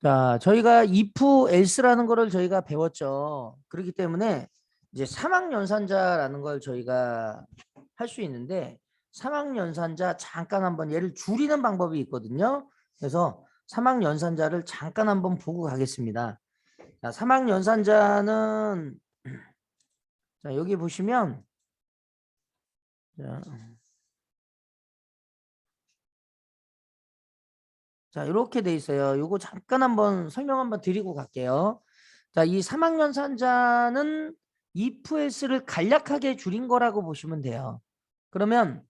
자, 저희가 if else라는 거를 저희가 배웠죠. 그렇기 때문에 이제 사막연산자라는 걸 저희가 할 수 있는데, 사막연산자 잠깐 한번 얘를 줄이는 방법이 있거든요. 그래서 사막연산자를 잠깐 한번 보고 가겠습니다. 자, 사막연산자는 자, 여기 보시면 자, 이렇게 돼 있어요. 요거 잠깐 한번 설명 한번 드리고 갈게요. 자, 이 사막연산자는 if else를 간략하게 줄인 거라고 보시면 돼요. 그러면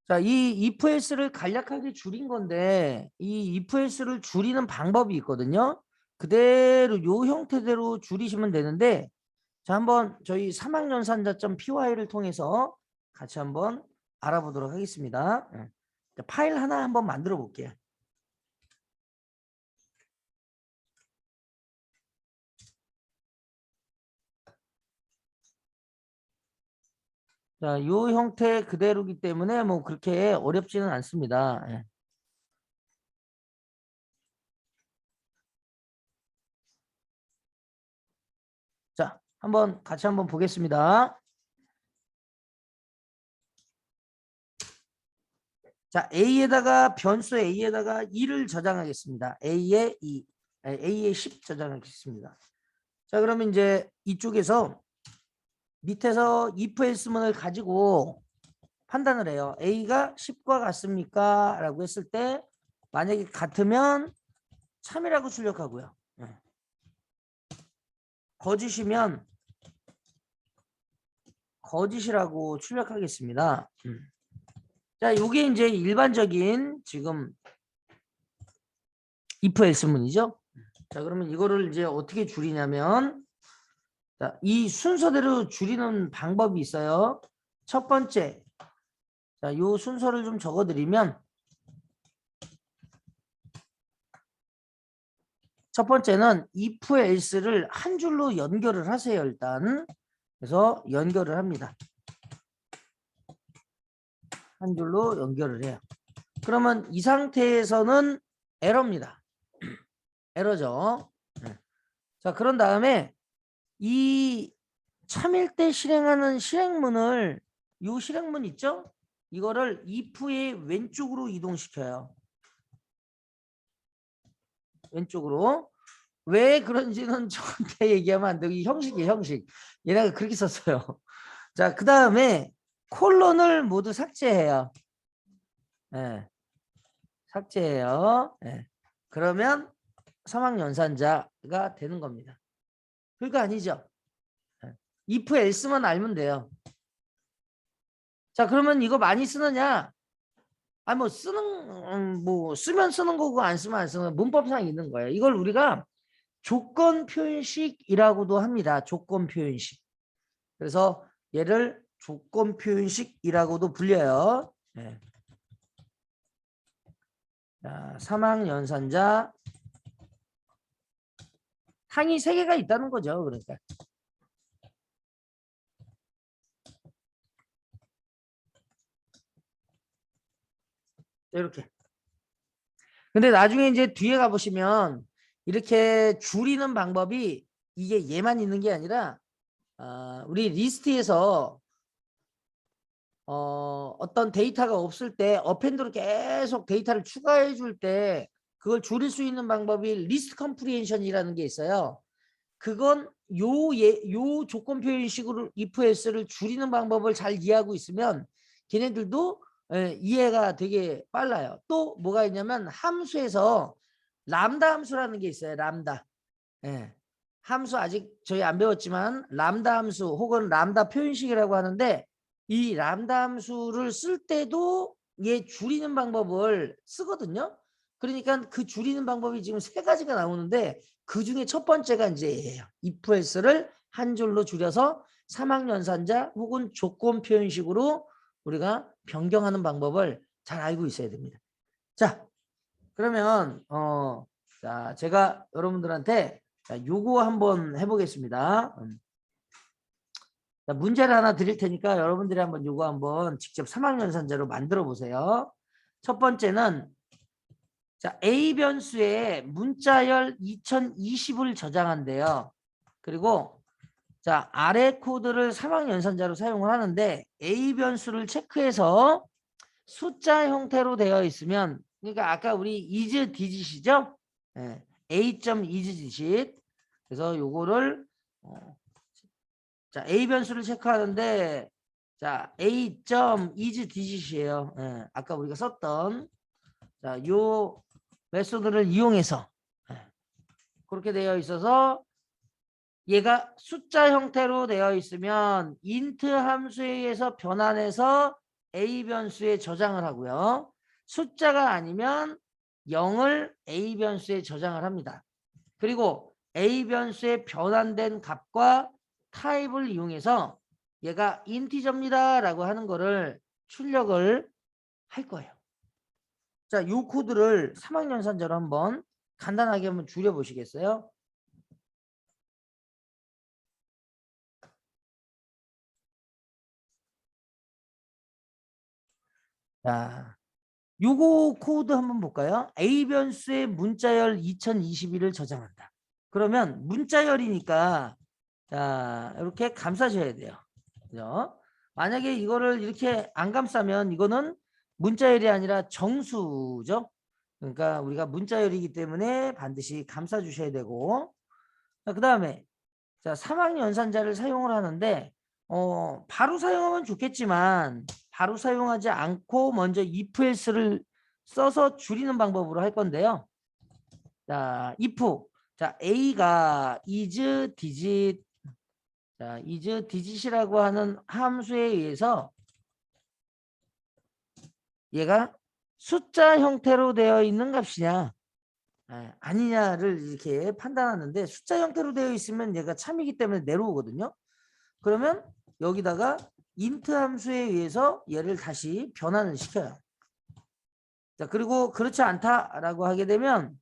자, 이 if else를 간략하게 줄인 건데, 이 if else를 줄이는 방법이 있거든요. 그대로 요 형태대로 줄이시면 되는데, 자, 한번 저희 사막연산자.py를 통해서 같이 한번 알아보도록 하겠습니다. 자, 파일 하나 한번 만들어 볼게요. 자, 요 형태 그대로기 때문에 뭐 그렇게 어렵지는 않습니다. 예. 자, 한번 같이 한번 보겠습니다. 자, A에다가 변수 A에다가 2를 저장하겠습니다. A에 2, A에 10 저장하겠습니다. 자, 그러면 이제 이쪽에서 밑에서 if else문을 가지고 판단을 해요. A가 10과 같습니까? 라고 했을 때 만약에 같으면 참이라고 출력하고요. 거짓이면 거짓이라고 출력하겠습니다. 자, 이게 이제 일반적인 지금 if else문이죠. 자, 그러면 이거를 이제 어떻게 줄이냐면, 자, 이 순서대로 줄이는 방법이 있어요. 첫 번째, 자, 요 순서를 좀 적어드리면, 첫 번째는 if else를 한 줄로 연결을 하세요. 일단 그래서 연결을 합니다. 한 줄로 연결을 해요. 그러면 이 상태에서는 에러입니다. 에러죠. 자, 그런 다음에 이 참일 때 실행하는 실행문을, 이 실행문 있죠? 이거를 if의 왼쪽으로 이동시켜요. 왼쪽으로. 왜 그런지는 저한테 얘기하면 안 되고, 이 형식이에요, 형식. 얘네가 그렇게 썼어요. 자, 그 다음에 콜론을 모두 삭제해요. 네. 삭제해요. 네. 그러면 사막연산자가 되는 겁니다. 그거 아니죠? 네. if else만 알면 돼요. 자, 그러면 이거 많이 쓰느냐? 아, 뭐 쓰는 뭐 쓰면 쓰는 거고 안 쓰면 안 쓰는 거, 문법상 있는 거예요. 이걸 우리가 조건 표현식이라고도 합니다. 조건 표현식. 그래서 얘를 조건 표현식이라고도 불려요. 네. 자, 사막연산자 항이 3개가 있다는 거죠. 그러니까 이렇게. 근데 나중에 이제 뒤에 가보시면 이렇게 줄이는 방법이 이게 얘만 있는 게 아니라 우리 리스트에서 어떤 데이터가 없을 때 어펜드로 계속 데이터를 추가해 줄 때 그걸 줄일 수 있는 방법이 리스트 컴프리hension이라는 게 있어요. 그건 요 조건 표현식으로 if else를 줄이는 방법을 잘 이해하고 있으면 걔네들도 이해가 되게 빨라요. 또 뭐가 있냐면 함수에서 람다 함수라는 게 있어요. 람다. 예. 함수 아직 저희 안 배웠지만 람다 함수 혹은 람다 표현식이라고 하는데, 이 람다 함수를 쓸 때도 얘 줄이는 방법을 쓰거든요. 그러니까 그 줄이는 방법이 지금 3가지가 나오는데 그 중에 첫 번째가 이제 얘예요. if else를 한 줄로 줄여서 사막연산자 혹은 조건 표현식으로 우리가 변경하는 방법을 잘 알고 있어야 됩니다. 자, 그러면 자, 제가 여러분들한테 자, 요거 한번 해보겠습니다. 자, 문제를 하나 드릴 테니까 여러분들이 한번 요거 한번 직접 3학년산자로 만들어 보세요. 첫 번째는 자, A 변수에 문자열 2020을 저장한대요. 그리고 자, 아래 코드를 3학년산자로 사용을 하는데 A 변수를 체크해서 숫자 형태로 되어 있으면 그러니까 아까 우리 is digit이죠? 예, A.is digit. 그래서 요거를 자, A 변수를 체크하는데 자, A.is digit이에요. 예, 아까 우리가 썼던 자, 요 메소드를 이용해서 예, 그렇게 되어 있어서 얘가 숫자 형태로 되어 있으면 int 함수에 의해서 변환해서 A 변수에 저장을 하고요. 숫자가 아니면 0을 A 변수에 저장을 합니다. 그리고 A 변수에 변환된 값과 타입을 이용해서 얘가 인티저입니다 라고 하는 거를 출력을 할 거예요. 자, 요 코드를 3학년산자로 한번 간단하게 한번 줄여보시겠어요? 자, 요거 코드 한번 볼까요? A 변수의 문자열 2021을 저장한다. 그러면 문자열이니까 자, 이렇게 감싸셔야 돼요. 그죠? 만약에 이거를 이렇게 안 감싸면 이거는 문자열이 아니라 정수죠. 그러니까 우리가 문자열이기 때문에 반드시 감싸 주셔야 되고 그 다음에 자, 3학년 연산자를 사용을 하는데 바로 사용하면 좋겠지만 바로 사용하지 않고 먼저 if else를 써서 줄이는 방법으로 할 건데요. 자, if 자, A가 is digit 자, is digit이라고 하는 함수에 의해서 얘가 숫자 형태로 되어 있는 값이냐 아니냐를 이렇게 판단하는데 숫자 형태로 되어 있으면 얘가 참이기 때문에 내려오거든요. 그러면 여기다가 int 함수에 의해서 얘를 다시 변환을 시켜요. 자, 그리고 그렇지 않다라고 하게 되면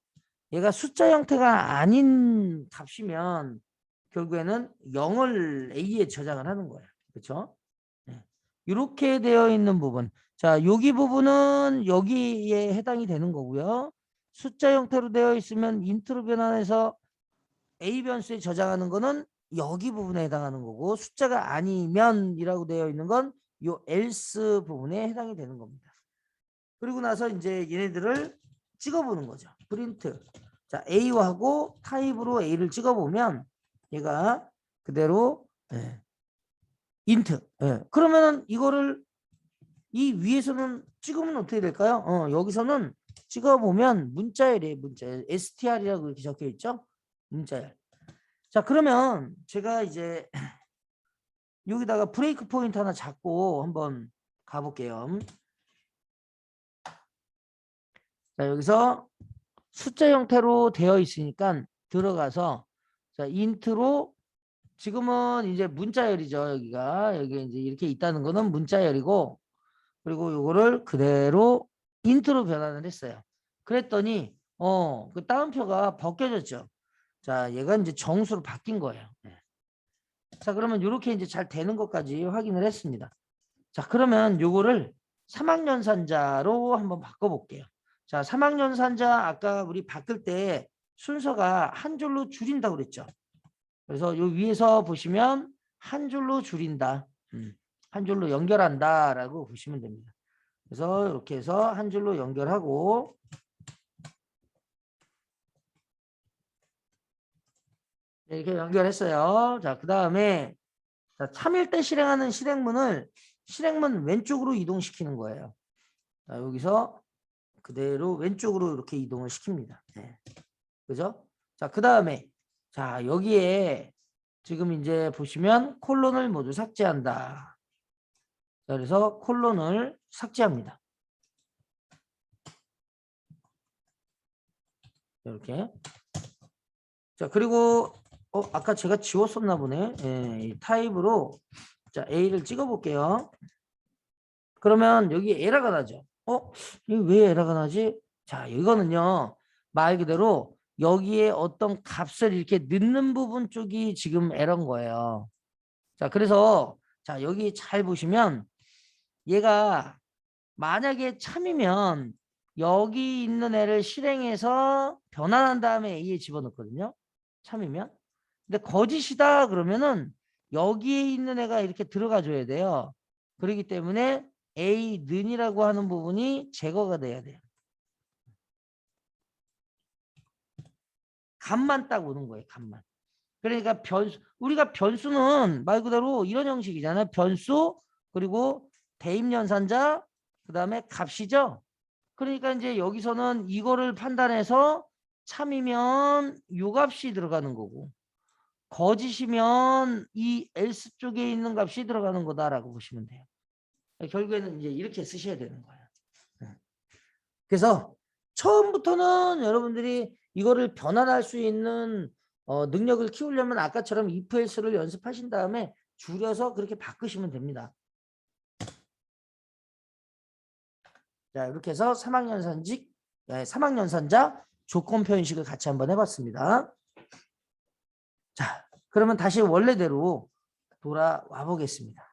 얘가 숫자 형태가 아닌 값이면 결국에는 0을 A에 저장을 하는 거예요. 그렇죠? 네. 이렇게 되어 있는 부분. 자, 여기 부분은 여기에 해당이 되는 거고요. 숫자 형태로 되어 있으면 인트로 변환해서 A 변수에 저장하는 거는 여기 부분에 해당하는 거고 숫자가 아니면이라고 되어 있는 건 요 else 부분에 해당이 되는 겁니다. 그리고 나서 이제 얘네들을 찍어보는 거죠. 프린트. 자, A하고 타입으로 A를 찍어보면 얘가 그대로 int. 그러면은 이거를 이 위에서는 찍으면 어떻게 될까요? 여기서는 찍어보면 문자열이에요. 문자열. str이라고 이렇게 적혀 있죠. 문자열. 자, 그러면 제가 이제 여기다가 브레이크 포인트 하나 잡고 한번 가볼게요. 자, 여기서 숫자 형태로 되어 있으니까 들어가서 자, 인트로 지금은 이제 문자열이죠. 여기가 여기 이제 이렇게 있다는 거는 문자열이고 그리고 요거를 그대로 인트로 변환을 했어요. 그랬더니 그 따옴표가 벗겨졌죠. 자, 얘가 이제 정수로 바뀐 거예요. 네. 자, 그러면 이렇게 이제 잘 되는 것까지 확인을 했습니다. 자, 그러면 요거를 3학년산자로 한번 바꿔볼게요. 자, 3학년산자 아까 우리 바꿀 때 순서가 한 줄로 줄인다고 그랬죠. 그래서 요 위에서 보시면 한 줄로 줄인다. 한 줄로 연결한다라고 보시면 됩니다. 그래서 이렇게 해서 한 줄로 연결하고 이렇게 연결했어요. 자, 그 다음에 참일 때 실행하는 실행문 왼쪽으로 이동시키는 거예요. 자, 여기서 그대로 왼쪽으로 이렇게 이동을 시킵니다. 네. 그죠? 자, 그 다음에 자, 여기에 지금 이제 보시면 콜론을 모두 삭제한다. 자, 그래서 콜론을 삭제합니다. 이렇게. 자, 그리고 아까 제가 지웠었나 보네. 이 타입으로 자, A를 찍어 볼게요. 그러면 여기 에러가 나죠. 이게 왜 에러가 나지? 자, 이거는요. 말 그대로 여기에 어떤 값을 이렇게 넣는 부분 쪽이 지금 에러인 거예요. 자, 그래서 자, 여기 잘 보시면 얘가 만약에 참이면 여기 있는 애를 실행해서 변환한 다음에 A에 집어넣거든요. 참이면. 근데 거짓이다 그러면은 여기에 있는 애가 이렇게 들어가 줘야 돼요. 그렇기 때문에 A는이라고 하는 부분이 제거가 돼야 돼요. 값만 딱 오는 거예요. 값만. 그러니까 우리가 변수는 말 그대로 이런 형식이잖아요. 변수 그리고 대입연산자 그다음에 값이죠. 그러니까 이제 여기서는 이거를 판단해서 참이면 요 값이 들어가는 거고 거짓이면 이 else 쪽에 있는 값이 들어가는 거다라고 보시면 돼요. 결국에는 이제 이렇게 쓰셔야 되는 거예요. 그래서 처음부터는 여러분들이 이거를 변환할 수 있는 능력을 키우려면 아까처럼 if else를 연습하신 다음에 줄여서 그렇게 바꾸시면 됩니다. 자, 이렇게 해서 3학년산자 조건 표현식을 같이 한번 해봤습니다. 자, 그러면 다시 원래대로 돌아와 보겠습니다.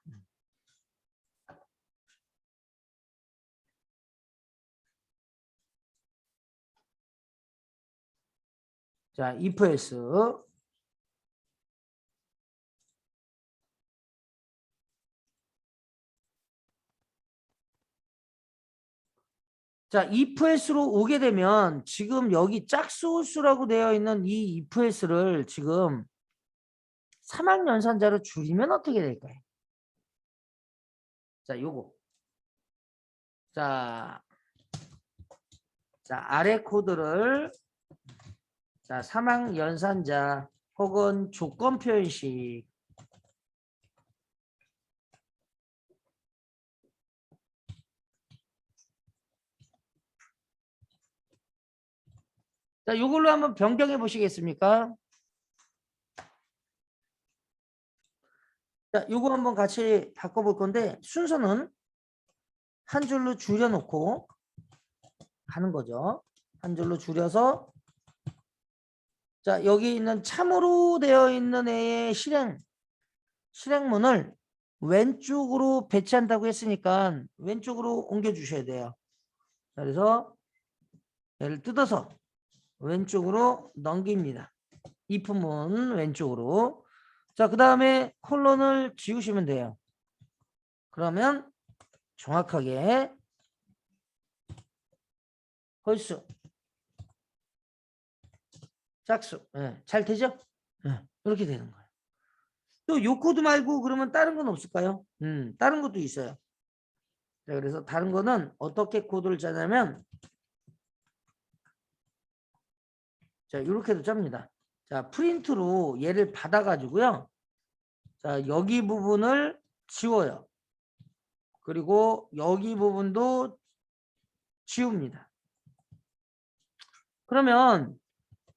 자, if else. 자, if else로 오게 되면 지금 여기 짝수수라고 되어 있는 이 if else를 지금 3학년산자로 줄이면 어떻게 될까요? 자, 요거. 자, 아래 코드를 자, 3학년산자 혹은 조건 표현식 자, 요걸로 한번 변경해 보시겠습니까? 자, 요거 한번 같이 바꿔볼 건데 순서는 한 줄로 줄여놓고 하는 거죠. 한 줄로 줄여서 자, 여기 있는 참으로 되어 있는 애의 실행문을 왼쪽으로 배치한다고 했으니까 왼쪽으로 옮겨 주셔야 돼요. 그래서 얘를 뜯어서 왼쪽으로 넘깁니다. if문 왼쪽으로. 자, 그 다음에 콜론을 지우시면 돼요. 그러면 정확하게 홀수 짝수 잘 되죠? 이렇게 되는 거예요. 또 요 코드 말고 그러면 다른 건 없을까요? 다른 것도 있어요. 자, 그래서 다른 거는 어떻게 코드를 짜냐면 자, 이렇게도 짭니다. 자, 프린트로 얘를 받아 가지고요. 자, 여기 부분을 지워요. 그리고 여기 부분도 지웁니다. 그러면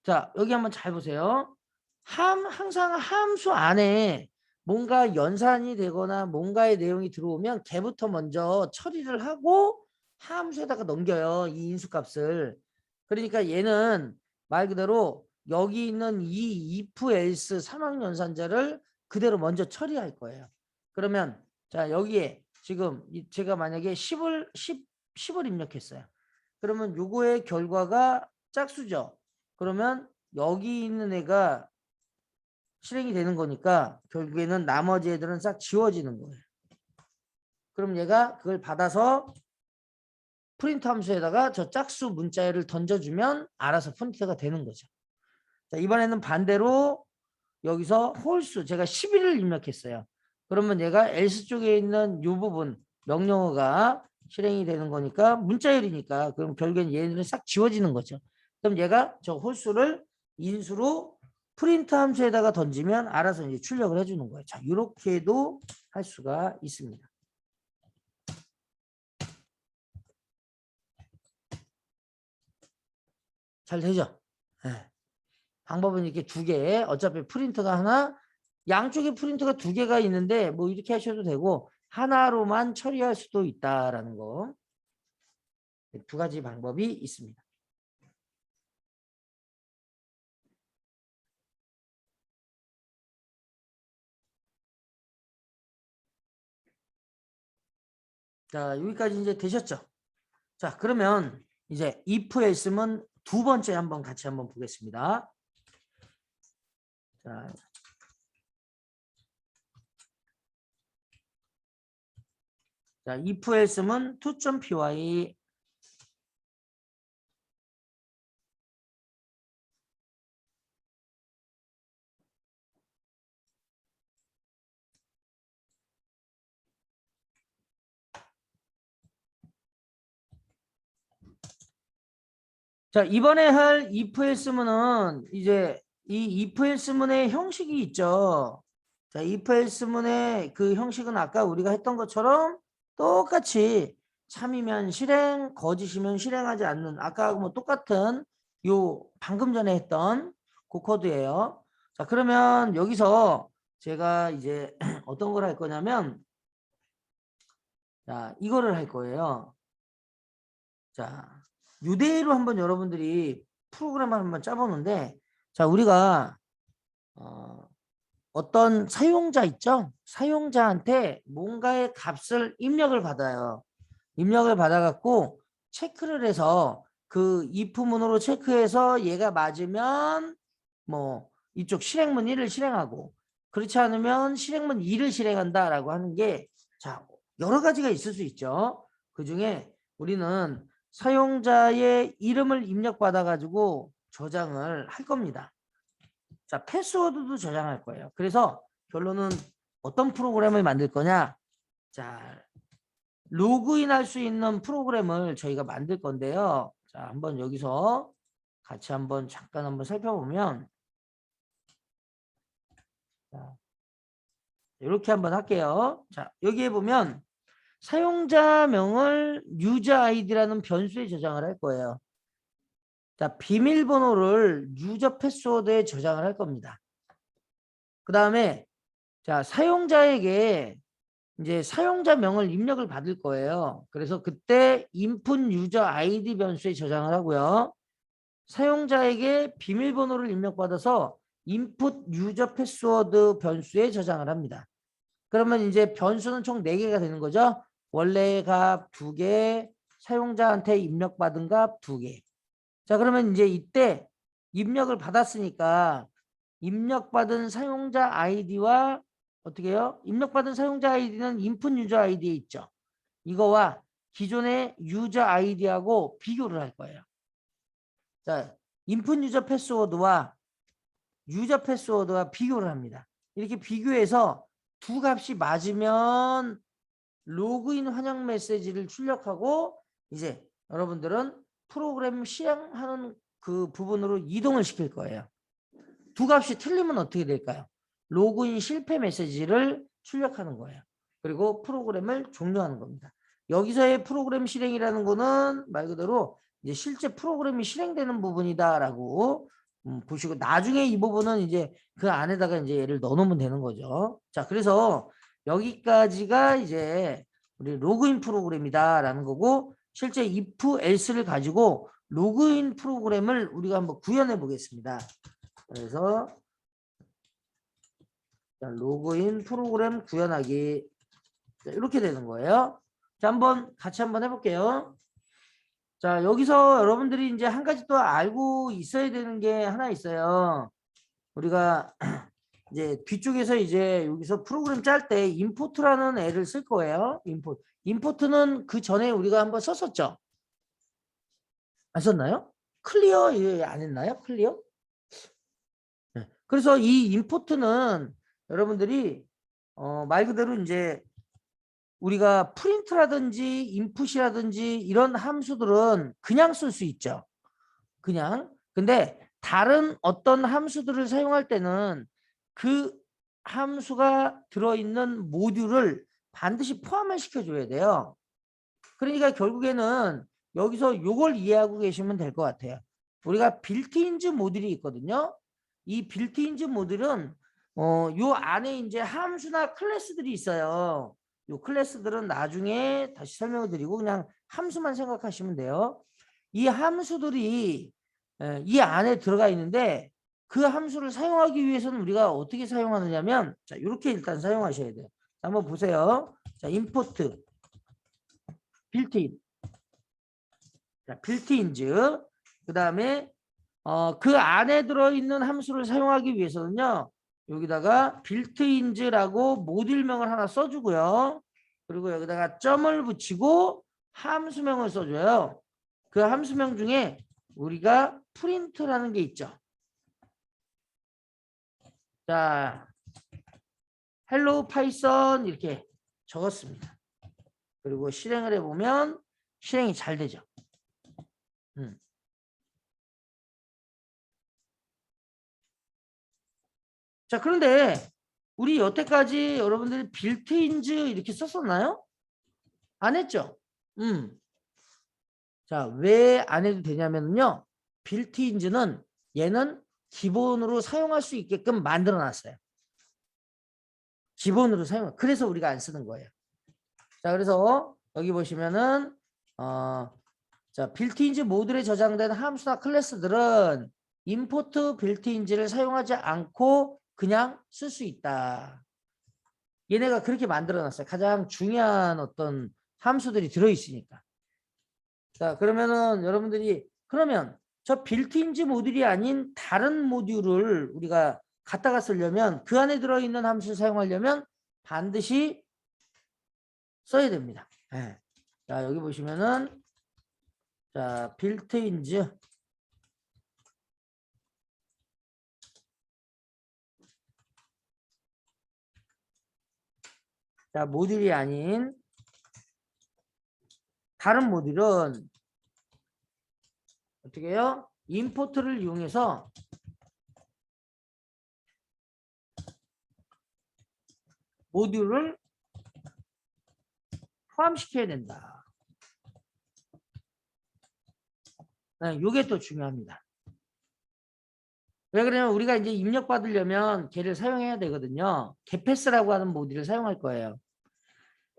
자, 여기 한번 잘 보세요. 항상 함수 안에 뭔가 연산이 되거나 뭔가의 내용이 들어오면 걔부터 먼저 처리를 하고 함수에다가 넘겨요. 이 인수값을. 그러니까 얘는 말 그대로 여기 있는 이 if else 3학년산자를 그대로 먼저 처리할 거예요. 그러면 자, 여기에 지금 제가 만약에 10을 입력했어요. 그러면 요거의 결과가 짝수죠. 그러면 여기 있는 애가 실행이 되는 거니까 결국에는 나머지 애들은 싹 지워지는 거예요. 그럼 얘가 그걸 받아서 프린트 함수에다가 저 짝수 문자열을 던져주면 알아서 프린트가 되는 거죠. 자, 이번에는 반대로 여기서 홀수 제가 11을 입력했어요. 그러면 얘가 else 쪽에 있는 이 부분 명령어가 실행이 되는 거니까 문자열이니까 그럼 결국엔 얘네들은 싹 지워지는 거죠. 그럼 얘가 저 홀수를 인수로 프린트 함수에다가 던지면 알아서 이제 출력을 해주는 거예요. 자, 이렇게도 할 수가 있습니다. 잘 되죠? 네. 방법은 이렇게 두 개, 어차피 프린터가 하나, 양쪽에 프린터가 두 개가 있는데 뭐 이렇게 하셔도 되고 하나로만 처리할 수도 있다라는 거. 두 가지 방법이 있습니다. 자, 여기까지 이제 되셨죠? 자, 그러면 이제 if else면 두 번째 한번 같이 한번 보겠습니다. 자, if else면 2.py 자, 이번에 할 if else문은 이제 이 if else문의 형식이 있죠. 자, if else문의 그 형식은 아까 우리가 했던 것처럼 똑같이 참이면 실행, 거짓이면 실행하지 않는 아까 뭐 똑같은 요 방금 전에 했던 그 코드예요. 자, 그러면 여기서 제가 이제 어떤 걸 할 거냐면 자, 이거를 할 거예요. 자, 이대로 한번 여러분들이 프로그램을 한번 짜보는데 자, 우리가 어떤 사용자 있죠? 사용자한테 뭔가의 값을 입력을 받아요. 입력을 받아갖고 체크를 해서 그 if문으로 체크해서 얘가 맞으면 뭐 이쪽 실행문 1을 실행하고 그렇지 않으면 실행문 2를 실행한다라고 하는 게 자, 여러 가지가 있을 수 있죠. 그 중에 우리는 사용자의 이름을 입력받아 가지고 저장을 할 겁니다. 자, 패스워드도 저장할 거예요. 그래서 결론은 어떤 프로그램을 만들 거냐? 자, 로그인 할 수 있는 프로그램을 저희가 만들 건데요. 자, 한번 여기서 같이 한번 잠깐 한번 살펴보면 자, 이렇게 한번 할게요. 자, 여기에 보면 사용자명을 유저 아이디라는 변수에 저장을 할 거예요. 자, 비밀번호를 유저 패스워드에 저장을 할 겁니다. 그 다음에 자, 사용자에게 이제 사용자명을 입력을 받을 거예요. 그래서 그때 input user id 변수에 저장을 하고요. 사용자에게 비밀번호를 입력받아서 input user password 변수에 저장을 합니다. 그러면 이제 변수는 총 4개가 되는 거죠. 원래 값 2개, 사용자한테 입력받은 값 2개. 자, 그러면 이제 이때 입력을 받았으니까 입력받은 사용자 아이디와 어떻게 해요? 입력받은 사용자 아이디는 input user 아이디에 있죠. 이거와 기존의 유저 아이디하고 비교를 할 거예요. 자, input user 패스워드와 유저 패스워드와 비교를 합니다. 이렇게 비교해서 두 값이 맞으면 로그인 환영 메시지를 출력하고 이제 여러분들은 프로그램 실행하는 그 부분으로 이동을 시킬 거예요. 두 값이 틀리면 어떻게 될까요? 로그인 실패 메시지를 출력하는 거예요. 그리고 프로그램을 종료하는 겁니다. 여기서의 프로그램 실행이라는 거는 말 그대로 이제 실제 프로그램이 실행되는 부분이다라고 보시고 나중에 이 부분은 이제 그 안에다가 이제 얘를 넣어놓으면 되는 거죠. 자, 그래서 여기까지가 이제 우리 로그인 프로그램이다라는 거고 실제 if else를 가지고 로그인 프로그램을 우리가 한번 구현해 보겠습니다. 그래서 로그인 프로그램 구현하기 이렇게 되는 거예요. 자, 한번 같이 한번 해볼게요. 자, 여기서 여러분들이 이제 한 가지 또 알고 있어야 되는 게 하나 있어요. 우리가 이제 뒤쪽에서 이제 여기서 프로그램 짤 때 임포트라는 애를 쓸 거예요. 임포트. 임포트는 그 전에 우리가 한번 썼었죠. 안 썼나요? 클리어 안 했나요? 클리어? 네. 그래서 이 임포트는 여러분들이 말 그대로 이제 우리가 프린트라든지 인풋이라든지 이런 함수들은 그냥 쓸 수 있죠. 그냥. 근데 다른 어떤 함수들을 사용할 때는 그 함수가 들어있는 모듈을 반드시 포함을 시켜줘야 돼요. 그러니까 결국에는 여기서 이걸 이해하고 계시면 될 것 같아요. 우리가 빌트인즈 모듈이 있거든요. 이 빌트인즈 모듈은 요 안에 이제 함수나 클래스들이 있어요. 요 클래스들은 나중에 다시 설명을 드리고 그냥 함수만 생각하시면 돼요. 이 함수들이 이 안에 들어가 있는데 그 함수를 사용하기 위해서는 우리가 어떻게 사용하느냐면 자, 이렇게 일단 사용하셔야 돼요. 한번 보세요. 자, 임포트 빌트인. 자, 빌트인즈. 그 다음에 그 안에 들어있는 함수를 사용하기 위해서는요. 여기다가 빌트인즈라고 모듈명을 하나 써주고요. 그리고 여기다가 점을 붙이고 함수명을 써줘요. 그 함수명 중에 우리가 프린트라는 게 있죠. 자, 헬로 파이썬 이렇게 적었습니다. 그리고 실행을 해보면 실행이 잘 되죠. 자, 그런데 우리 여태까지 여러분들이 빌트인즈 이렇게 썼었나요? 안 했죠? 자, 왜 안 해도 되냐면요. 빌트인즈는 얘는 기본으로 사용할 수 있게끔 만들어 놨어요. 기본으로 사용. 그래서 우리가 안 쓰는 거예요. 자, 그래서 여기 보시면은 자, 빌트인즈 모듈에 저장된 함수나 클래스들은 임포트 빌트인즈를 사용하지 않고 그냥 쓸 수 있다. 얘네가 그렇게 만들어 놨어요. 가장 중요한 어떤 함수들이 들어 있으니까. 자, 그러면은 여러분들이 그러면 저 빌트인즈 모듈이 아닌 다른 모듈을 우리가 갖다가 쓰려면 그 안에 들어있는 함수를 사용하려면 반드시 써야 됩니다. 네. 자, 여기 보시면은 자, 빌트인즈 자, 모듈이 아닌 다른 모듈은 어떻게 해요? 임포트를 이용해서 모듈을 포함시켜야 된다. 네, 이게 또 중요합니다. 왜 그러냐면 우리가 이제 입력받으려면 걔를 사용해야 되거든요. getPass라고 하는 모듈을 사용할 거예요.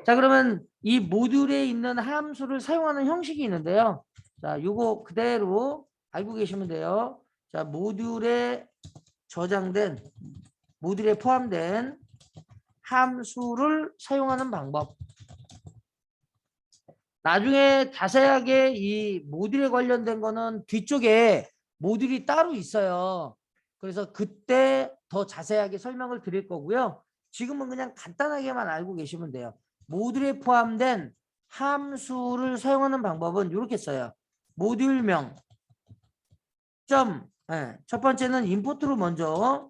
자, 그러면 이 모듈에 있는 함수를 사용하는 형식이 있는데요. 자, 요거 그대로 알고 계시면 돼요. 자, 모듈에 저장된, 모듈에 포함된 함수를 사용하는 방법. 나중에 자세하게 이 모듈에 관련된 거는 뒤쪽에 모듈이 따로 있어요. 그래서 그때 더 자세하게 설명을 드릴 거고요. 지금은 그냥 간단하게만 알고 계시면 돼요. 모듈에 포함된 함수를 사용하는 방법은 이렇게 써요. 모듈명 점, 첫 번째는 임포트로 먼저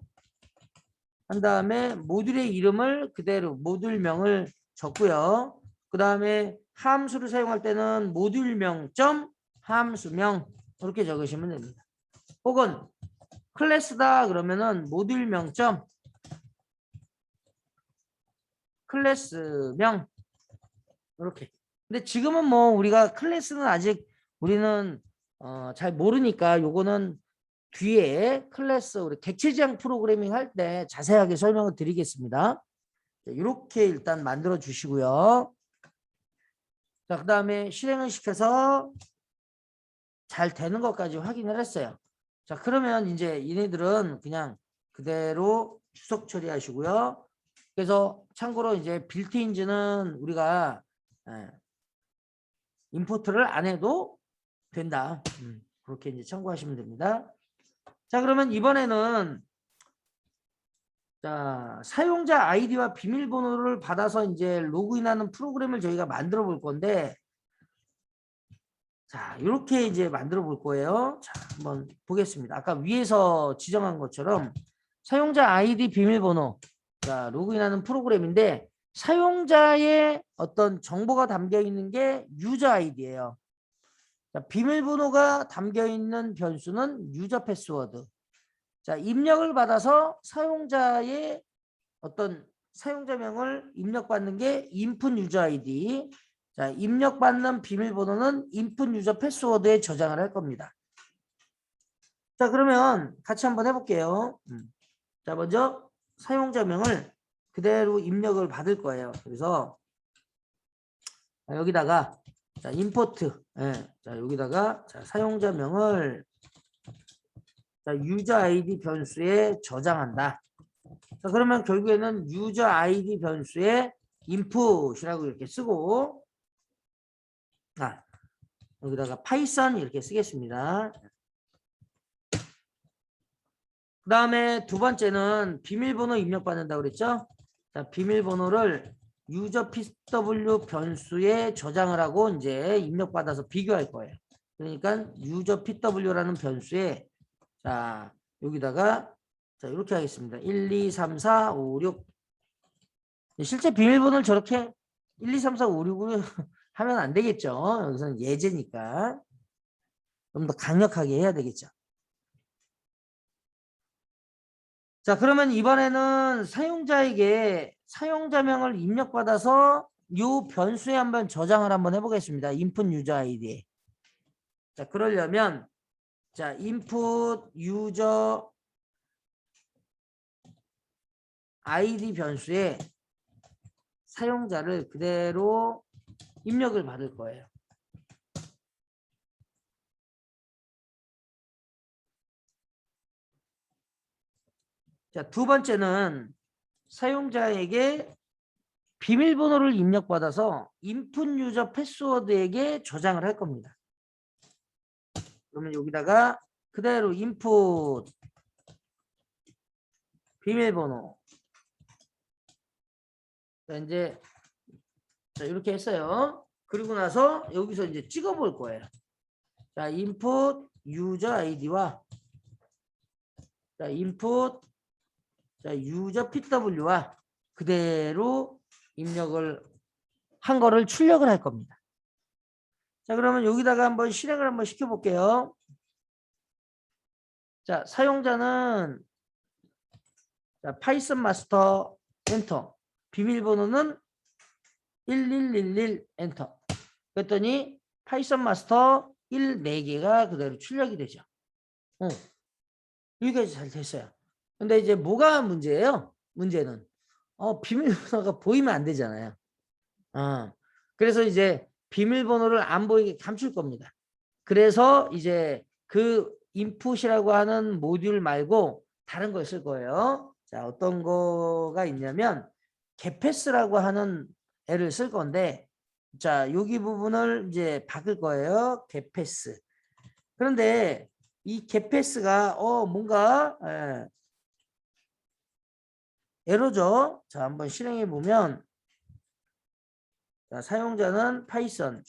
한 다음에 모듈의 이름을 그대로 모듈명을 적고요. 그 다음에 함수를 사용할 때는 모듈명 점 함수명 이렇게 적으시면 됩니다. 혹은 클래스다 그러면은 모듈명 점 클래스명 이렇게. 근데 지금은 뭐 우리가 클래스는 아직 우리는 잘 모르니까 요거는 뒤에 클래스 우리 객체지향 프로그래밍 할 때 자세하게 설명을 드리겠습니다. 이렇게 일단 만들어 주시고요. 자, 그 다음에 실행을 시켜서 잘 되는 것까지 확인을 했어요. 자, 그러면 이제 얘네들은 그냥 그대로 주석 처리하시고요. 그래서 참고로 이제 빌트인즈는 우리가 임포트를 안 해도 된다. 그렇게 이제 참고하시면 됩니다. 자, 그러면 이번에는 자, 사용자 아이디와 비밀번호를 받아서 이제 로그인하는 프로그램을 저희가 만들어 볼 건데, 자, 이렇게 이제 만들어 볼 거예요. 자, 한번 보겠습니다. 아까 위에서 지정한 것처럼 사용자 아이디 비밀번호, 자, 로그인하는 프로그램인데 사용자의 어떤 정보가 담겨 있는 게 유저 아이디예요. 자, 비밀번호가 담겨 있는 변수는 유저 패스워드. 자, 입력을 받아서 사용자의 어떤 사용자명을 입력받는 게 input 유저 아이디. 자, 입력받는 비밀번호는 input 유저 패스워드에 저장을 할 겁니다. 자, 그러면 같이 한번 해볼게요. 자, 먼저 사용자명을 그대로 입력을 받을 거예요. 그래서 여기다가 자, 임포트. 자, 여기다가 자, 사용자명을 자, 유저 아이디 변수에 저장한다. 자, 그러면 결국에는 유저 아이디 변수에 input이라고 이렇게 쓰고 여기다가 파이썬 이렇게 쓰겠습니다. 그 다음에 두 번째는 비밀번호 입력받는다고 그랬죠? 자, 비밀번호를 유저 PW 변수에 저장을 하고 이제 입력받아서 비교할 거예요. 그러니까 유저 PW라는 변수에 자, 여기다가 자, 이렇게 하겠습니다. 1, 2, 3, 4, 5, 6. 실제 비밀번호를 저렇게 1, 2, 3, 4, 5, 6으로 하면 안 되겠죠. 여기서는 예제니까. 좀 더 강력하게 해야 되겠죠. 자, 그러면 이번에는 사용자에게 사용자명을 입력받아서 이 변수에 한번 저장을 한번 해보겠습니다. input user id에. 자, 그러려면 자, input user id 변수에 사용자를 그대로 입력을 받을 거예요. 자, 두 번째는 사용자에게 비밀번호를 입력받아서 input user 패스워드에게 저장을 할 겁니다. 그러면 여기다가 그대로 input 비밀번호. 자, 이제 자, 이렇게 했어요. 그리고 나서 여기서 이제 찍어 볼 거예요. 자, input user id와 자, input 자, user pw와 그대로 입력을 한 거를 출력을 할 겁니다. 자, 그러면 여기다가 한번 실행을 한번 시켜 볼게요. 자, 사용자는 자, 파이썬 마스터 엔터. 비밀번호는 1111 엔터. 그랬더니 파이썬 마스터 1 4개가 그대로 출력이 되죠. 여기까지 잘 됐어요. 근데 이제 뭐가 문제예요? 문제는 비밀번호가 보이면 안 되잖아요. 그래서 이제 비밀번호를 안 보이게 감출 겁니다. 그래서 이제 그 인풋이라고 하는 모듈 말고 다른 걸 쓸 거예요. 자, 어떤 거가 있냐면 getPass라고 하는 애를 쓸 건데 자, 여기 부분을 이제 바꿀 거예요. getPass. 그런데 이 getPass가 뭔가 에러죠. 자, 한번 실행해 보면 자, 사용자는 파이썬.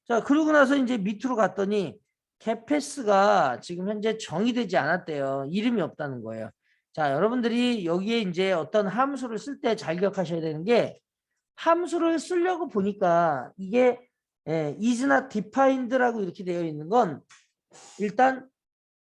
자, 그러고 나서 이제 밑으로 갔더니 getPass가 지금 현재 정의되지 않았대요. 이름이 없다는 거예요. 자, 여러분들이 여기에 이제 어떤 함수를 쓸 때 잘 기억하셔야 되는 게 함수를 쓰려고 보니까 이게 is not defined라고 이렇게 되어 있는 건 일단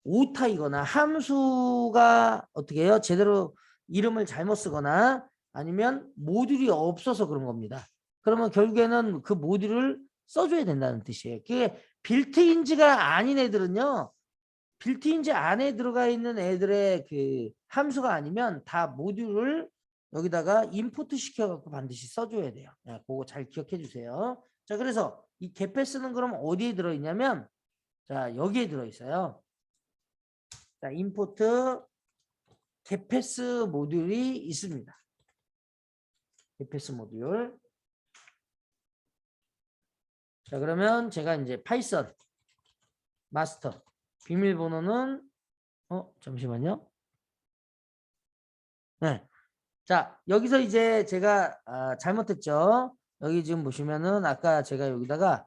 오타이거나 함수가 어떻게 해요? 제대로 이름을 잘못 쓰거나 아니면 모듈이 없어서 그런 겁니다. 그러면 결국에는 그 모듈을 써줘야 된다는 뜻이에요. 그게 빌트인지가 아닌 애들은요. 빌트인지 안에 들어가 있는 애들의 그 함수가 아니면 다 모듈을 여기다가 임포트 시켜갖고 반드시 써줘야 돼요. 그거 잘 기억해 주세요. 자, 그래서 이 getPass는 그럼 어디에 들어있냐면 자, 여기에 들어있어요. 자, 임포트 getPass 모듈이 있습니다. getPass 모듈. 자, 그러면 제가 이제 파이썬 마스터 비밀번호는 잠시만요. 네. 자, 여기서 이제 제가 잘못했죠. 여기 지금 보시면은 아까 제가 여기다가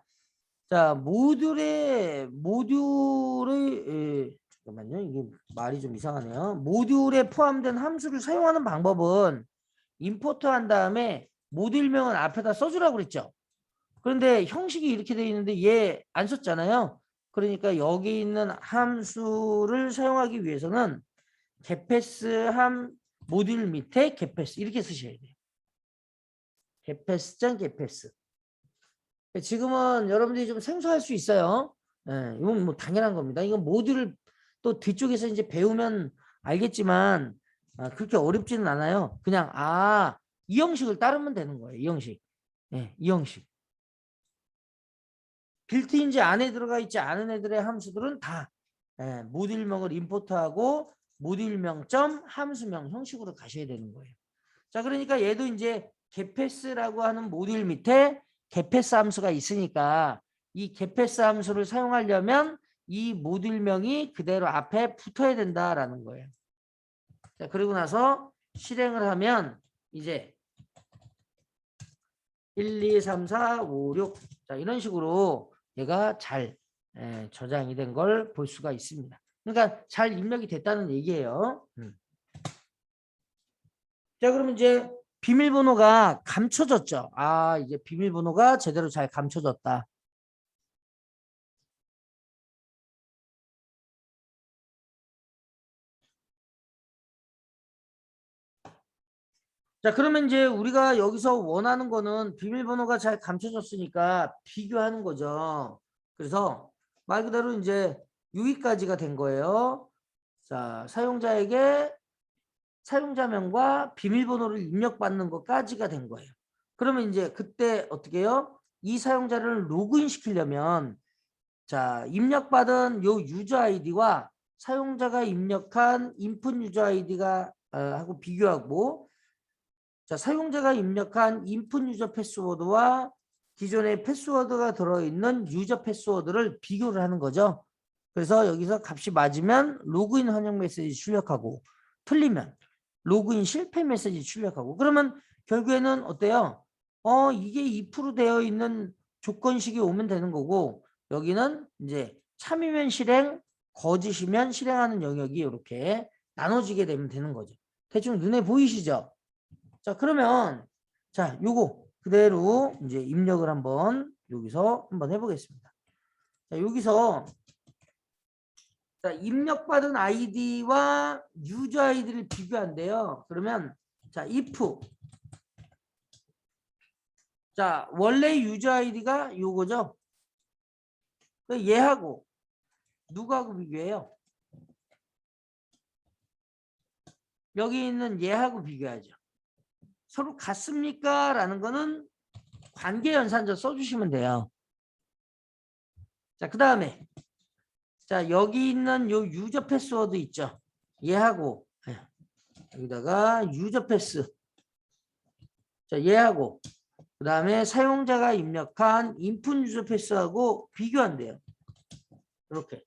자, 모듈을 잠깐만요. 이게 말이 좀 이상하네요. 모듈에 포함된 함수를 사용하는 방법은 임포트 한 다음에 모듈명은 앞에다 써주라고 그랬죠. 그런데 형식이 이렇게 되어 있는데 얘 안 썼잖아요. 그러니까 여기 있는 함수를 사용하기 위해서는 getPass 함 모듈 밑에 getPass 이렇게 쓰셔야 돼요. getPass.getPass. 지금은 여러분들이 좀 생소할 수 있어요. 이건 뭐 당연한 겁니다. 이건 모듈을 또 뒤쪽에서 이제 배우면 알겠지만 그렇게 어렵지는 않아요. 그냥 이 형식을 따르면 되는 거예요. 이 형식. 이 형식. 빌트인지 안에 들어가 있지 않은 애들의 함수들은 다 모듈명을 임포트하고 모듈명 점 함수명 형식으로 가셔야 되는 거예요. 자, 그러니까 얘도 이제 getPass라고 하는 모듈 밑에 getPass 함수가 있으니까 이 getPass 함수를 사용하려면 이 모듈명이 그대로 앞에 붙어야 된다라는 거예요. 자, 그리고 나서 실행을 하면 이제 1, 2, 3, 4, 5, 6 자, 이런 식으로 얘가 잘 저장이 된 걸 볼 수가 있습니다. 그러니까 잘 입력이 됐다는 얘기예요. 자, 그러면 이제 비밀번호가 감춰졌죠. 아, 이제 비밀번호가 제대로 잘 감춰졌다. 자, 그러면 이제 우리가 여기서 원하는 거는 비밀번호가 잘 감춰졌으니까 비교하는 거죠. 그래서 말 그대로 이제 6위까지가 된 거예요. 자, 사용자에게 사용자명과 비밀번호를 입력받는 것까지가 된 거예요. 그러면 이제 그때 어떻게 해요? 이 사용자를 로그인 시키려면 자, 입력받은 요 유저 아이디와 사용자가 입력한 인풋 유저 아이디가 하고 비교하고 자, 사용자가 입력한 인풋 유저 패스워드와 기존의 패스워드가 들어있는 유저 패스워드를 비교를 하는 거죠. 그래서 여기서 값이 맞으면 로그인 환영 메시지 출력하고 틀리면 로그인 실패 메시지 출력하고 그러면 결국에는 어때요? 이게 2% 되어 있는 조건식이 오면 되는 거고 여기는 이제 참이면 실행, 거짓이면 실행하는 영역이 이렇게 나눠지게 되면 되는 거죠. 대충 눈에 보이시죠? 자, 그러면 자, 요거 그대로 이제 입력을 한번 여기서 한번 해보겠습니다. 자, 여기서 자, 입력받은 아이디와 유저 아이디를 비교한대요. 그러면 자, if 자, 원래 유저 아이디가 요거죠. 얘하고 누구하고 비교해요? 여기 있는 얘하고 비교하죠. 서로 같습니까? 라는 거는 관계연산자 써주시면 돼요. 자, 그 다음에 자, 여기 있는 요 유저 패스워드 있죠. 얘하고 여기다가 유저 패스 자, 얘하고 그 다음에 사용자가 입력한 인풋 유저 패스하고 비교한대요. 이렇게.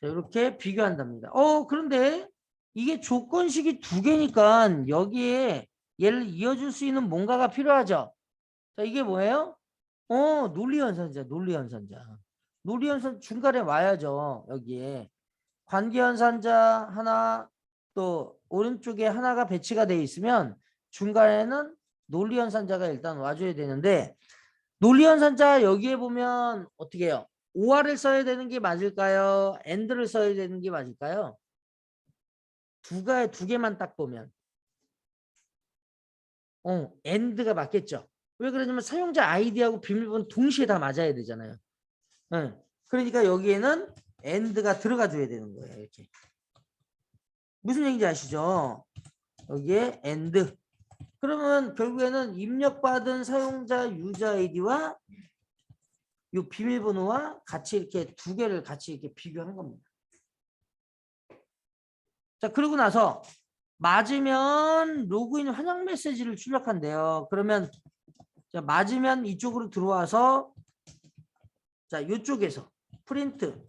자, 이렇게 비교한답니다. 그런데 이게 조건식이 두 개니까 여기에 얘를 이어줄 수 있는 뭔가가 필요하죠. 자, 이게 뭐예요? 논리연산자, 논리연산자. 논리연산 중간에 와야죠. 여기에. 관계연산자 하나 또 오른쪽에 하나가 배치가 되어 있으면 중간에는 논리연산자가 일단 와줘야 되는데 논리연산자 여기에 보면 어떻게 해요? OR을 써야 되는 게 맞을까요? AND를 써야 되는 게 맞을까요? 두 개만 딱 보면 AND가 맞겠죠. 왜 그러냐면 사용자 아이디하고 비밀번호 동시에 다 맞아야 되잖아요. 그러니까 여기에는 AND가 들어가 줘야 되는 거예요. 이렇게. 무슨 얘기인지 아시죠? 여기에 AND. 그러면 결국에는 입력받은 사용자 유저 아이디와 이 비밀번호와 같이 이렇게 두 개를 같이 이렇게 비교하는 겁니다. 자, 그러고 나서 맞으면 로그인 환영 메시지를 출력한대요. 그러면 자, 맞으면 이쪽으로 들어와서 자, 이쪽에서 프린트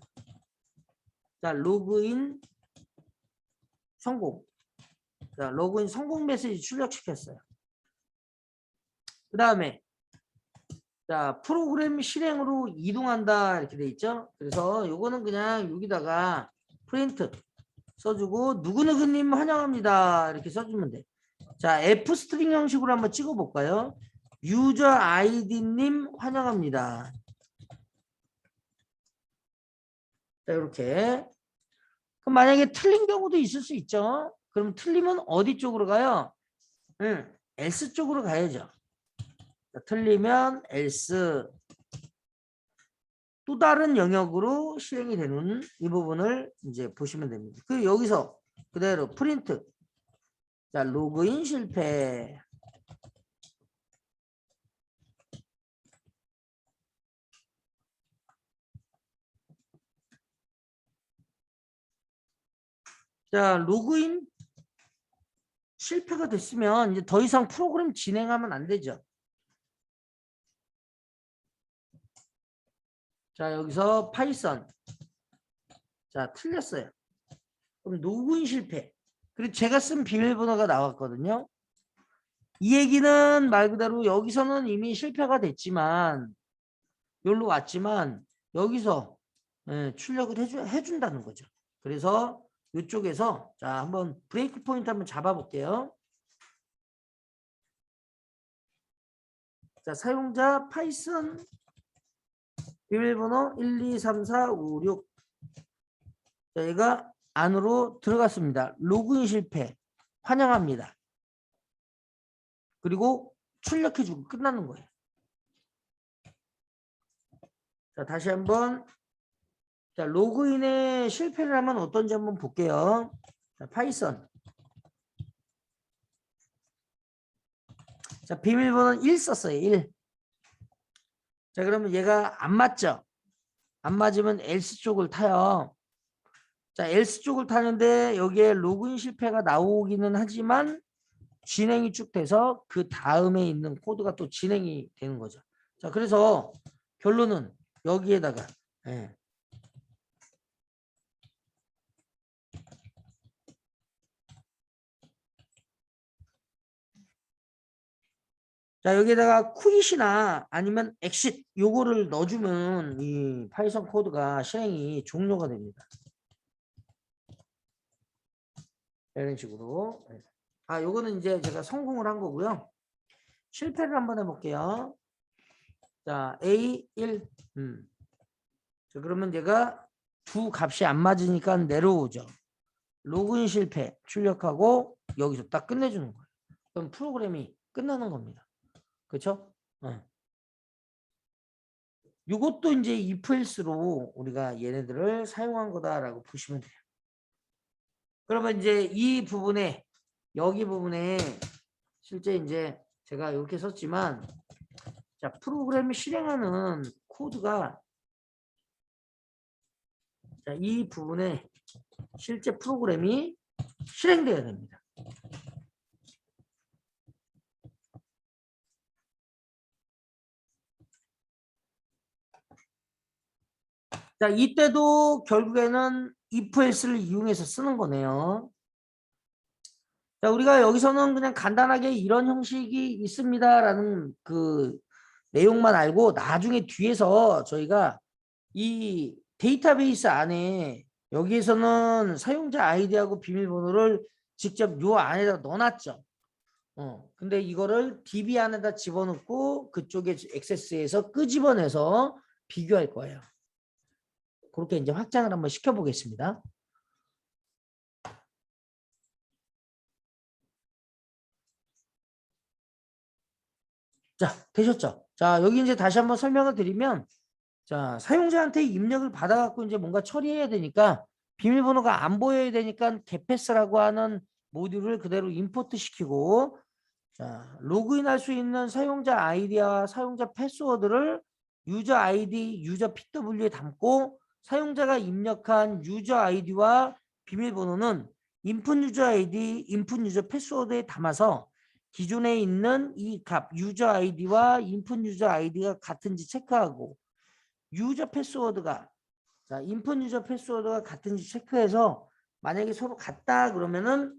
자, 로그인 성공. 자, 로그인 성공 메시지 출력시켰어요. 그 다음에 자, 프로그램 실행으로 이동한다 이렇게 돼 있죠. 그래서 요거는 그냥 여기다가 프린트 써주고 누구누구님 환영합니다 이렇게 써주면 돼. 자, F 스트링 형식으로 한번 찍어 볼까요? 유저 아이디님 환영합니다. 자, 이렇게. 그럼 만약에 틀린 경우도 있을 수 있죠. 그럼 틀리면 어디 쪽으로 가요? else 쪽으로 가야죠. 자, 틀리면 else 또 다른 영역으로 실행이 되는 이 부분을 이제 보시면 됩니다. 그 여기서 그대로 프린트 자, 로그인 실패. 자, 로그인 실패가 됐으면 이제 더 이상 프로그램 진행하면 안 되죠. 자, 여기서 파이썬. 자, 틀렸어요. 그럼 로그인 실패. 그리고 제가 쓴 비밀번호가 나왔거든요. 이 얘기는 말 그대로 여기서는 이미 실패가 됐지만 여기로 왔지만 여기서 출력을 해준다는 거죠. 그래서 이쪽에서 자 한번 브레이크 포인트 한번 잡아볼게요. 자, 사용자 파이썬 비밀번호 123456. 자, 얘가 안으로 들어갔습니다. 로그인 실패 환영합니다. 그리고 출력해주고 끝나는 거예요. 자, 다시 한번 자, 로그인에 실패를 하면 어떤지 한번 볼게요. 자, 파이썬. 자, 비밀번호는 1 썼어요. 1. 자, 그러면 얘가 안 맞죠? 안 맞으면 else 쪽을 타요. 자, else 쪽을 타는데 여기에 로그인 실패가 나오기는 하지만 진행이 쭉 돼서 그 다음에 있는 코드가 또 진행이 되는 거죠. 자, 그래서 결론은 여기에다가 자, 여기에다가 quit이나 아니면 exit 요거를 넣어주면 이 파이썬 코드가 실행이 종료가 됩니다. 이런 식으로. 아, 요거는 이제 제가 성공을 한 거고요. 실패를 한번 해볼게요. 자, A1. 자, 그러면 얘가 두 값이 안 맞으니까 내려오죠. 로그인 실패 출력하고 여기서 딱 끝내주는 거예요. 그럼 프로그램이 끝나는 겁니다. 그렇죠? 이것도 이제 if else로 우리가 얘네들을 사용한 거다라고 보시면 돼요. 그러면 이제 이 부분에 여기 부분에 실제 이제 제가 이렇게 썼지만 자, 프로그램을 실행하는 코드가 자, 이 부분에 실제 프로그램이 실행되어야 됩니다. 자, 이때도 결국에는 if else를 이용해서 쓰는 거네요. 자, 우리가 여기서는 그냥 간단하게 이런 형식이 있습니다라는 그 내용만 알고 나중에 뒤에서 저희가 이 데이터베이스 안에 여기에서는 사용자 아이디하고 비밀번호를 직접 요 안에다 넣어놨죠. 근데 이거를 DB 안에다 집어넣고 그쪽에 액세스해서 끄집어내서 비교할 거예요. 그렇게 이제 확장을 한번 시켜보겠습니다. 자, 되셨죠? 자, 여기 이제 다시 한번 설명을 드리면 자, 사용자한테 입력을 받아갖고 이제 뭔가 처리해야 되니까 비밀번호가 안 보여야 되니까 getPass라고 하는 모듈을 그대로 임포트 시키고 자, 로그인할 수 있는 사용자 아이디와 사용자 패스워드를 유저 아이디, 유저 PW에 담고 사용자가 입력한 유저 아이디와 비밀번호는 인풋 유저 아이디, 인풋 유저 패스워드에 담아서 기존에 있는 이 값 유저 아이디와 인풋 유저 아이디가 같은지 체크하고 유저 패스워드가 자, 인풋 유저 패스워드가 같은지 체크해서 만약에 서로 같다 그러면은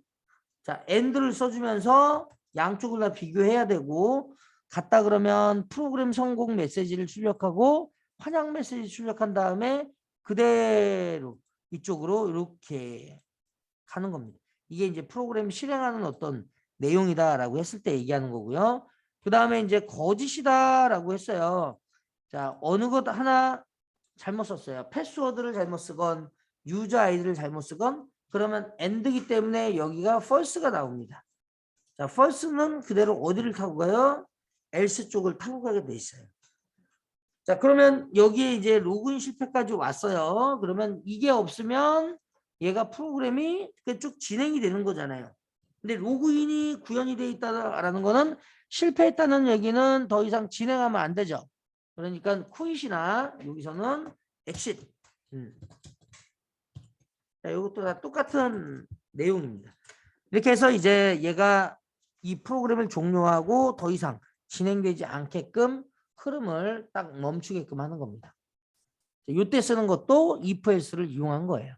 자, AND를 써주면서 양쪽을 다 비교해야 되고 같다 그러면 프로그램 성공 메시지를 출력하고 환영 메시지 출력한 다음에 그대로 이쪽으로 이렇게 가는 겁니다. 이게 이제 프로그램 실행하는 어떤 내용이다라고 했을 때 얘기하는 거고요. 그 다음에 이제 거짓이다라고 했어요. 자, 어느 것 하나 잘못 썼어요. 패스워드를 잘못 쓰건 유저 아이디를 잘못 쓰건 그러면 AND이기 때문에 여기가 false가 나옵니다. 자, false는 그대로 어디를 타고 가요? else 쪽을 타고 가게 돼 있어요. 자, 그러면 여기에 이제 로그인 실패까지 왔어요. 그러면 이게 없으면 얘가 프로그램이 쭉 진행이 되는 거잖아요. 근데 로그인이 구현이 돼 있다라는 거는 실패했다는 얘기는 더 이상 진행하면 안 되죠. 그러니까 quit이나 여기서는 exit. 자, 이것도 다 똑같은 내용입니다. 이렇게 해서 이제 얘가 이 프로그램을 종료하고 더 이상 진행되지 않게끔 흐름을 딱 멈추게끔 하는 겁니다. 이때 쓰는 것도 if else를 이용한 거예요.